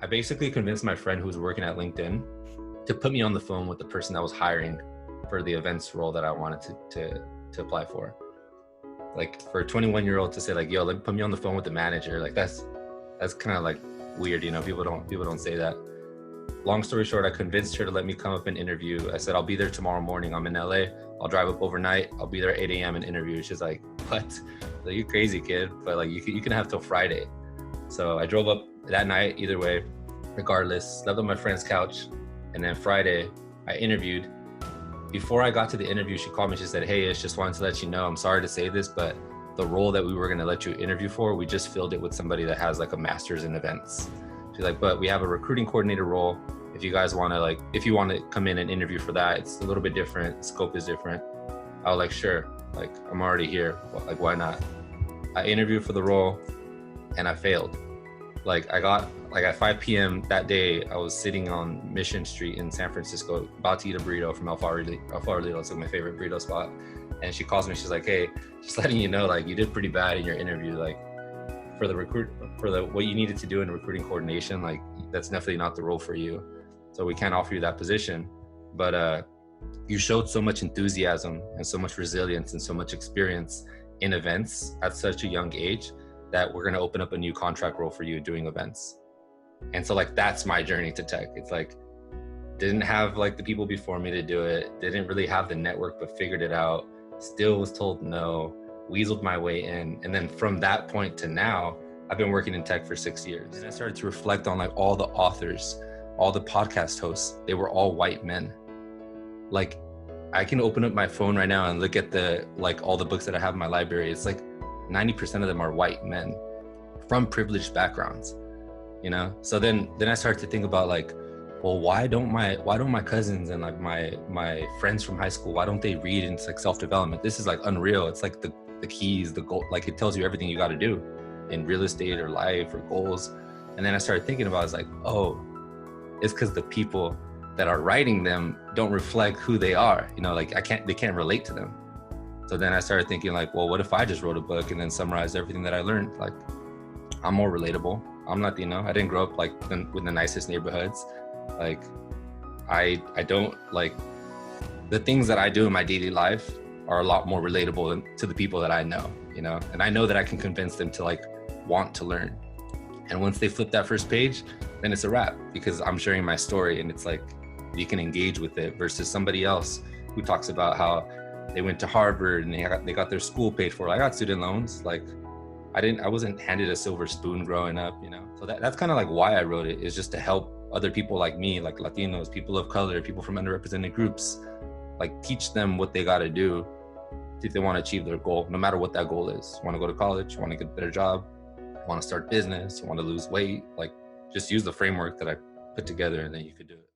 I basically convinced my friend who was working at LinkedIn to put me on the phone with the person that was hiring for the events role that I wanted to apply for. Like for a 21-year-old to say like, yo, put me on the phone with the manager. Like that's kind of like weird, you know, people don't say that. Long story short, I convinced her to let me come up and interview. I said, I'll be there tomorrow morning. I'm in LA. I'll drive up overnight. I'll be there at 8 a.m. and interview. She's like, what? Like, you crazy, kid. But like, you can have till Friday. So I drove up that night, either way, regardless, slept on my friend's couch. And then Friday, I interviewed. Before I got to the interview, she called me. She said, hey, Ish, just wanted to let you know, I'm sorry to say this, but the role that we were going to let you interview for, we just filled it with somebody that has like a master's in events. She's like, but we have a recruiting coordinator role. If you guys want to if you want to come in and interview for that, it's a little bit different. The scope is different. I was like, sure. Like, I'm already here. Like, why not? I interviewed for the role and I failed. Like, I got, like at 5 p.m. that day, I was sitting on Mission Street in San Francisco, about to eat a burrito from Alfarolito. It's like my favorite burrito spot. And she calls me, she's like, hey, just letting you know, like, you did pretty bad in your interview. Like, for what you needed to do in recruiting coordination, like, that's definitely not the role for you. So we can't offer you that position. But you showed so much enthusiasm and so much resilience and so much experience in events at such a young age that we're going to open up a new contract role for you doing events. And so like, that's my journey to tech. It's like, didn't have like the people before me to do it, didn't really have the network, but figured it out, still was told no, weaseled my way in. And then from that point to now, I've been working in tech for 6 years. And I started to reflect on like all the authors, all the podcast hosts, they were all white men. Like, I can open up my phone right now and look at all the books that I have in my library. It's like 90% of them are white men from privileged backgrounds, you know? So then I started to think about like, well, why don't my cousins and like my friends from high school, why don't they read into like self-development? This is like unreal. It's like the keys, the goal, like it tells you everything you got to do in real estate or life or goals. And then I started thinking about, it's like, oh, it's because the people that are writing them don't reflect who they are, you know, like they can't relate to them. So then I started thinking like, well, what if I just wrote a book and then summarized everything that I learned? Like, I'm more relatable. I'm Latino. I didn't grow up like with the nicest neighborhoods. Like, I don't like the things that I do in my daily life are a lot more relatable to the people that I know, you know, and I know that I can convince them to like want to learn. And once they flip that first page, then it's a wrap, because I'm sharing my story and it's like, you can engage with it versus somebody else who talks about how they went to Harvard and they got their school paid for. I got student loans. Like, I wasn't handed a silver spoon growing up, you know? So that's kind of like why I wrote it, is just to help other people like me, like Latinos, people of color, people from underrepresented groups, like teach them what they got to do if they want to achieve their goal, no matter what that goal is. You want to go to college, you want to get a better job, you want to start business, you want to lose weight, like just use the framework that I put together and then you could do it.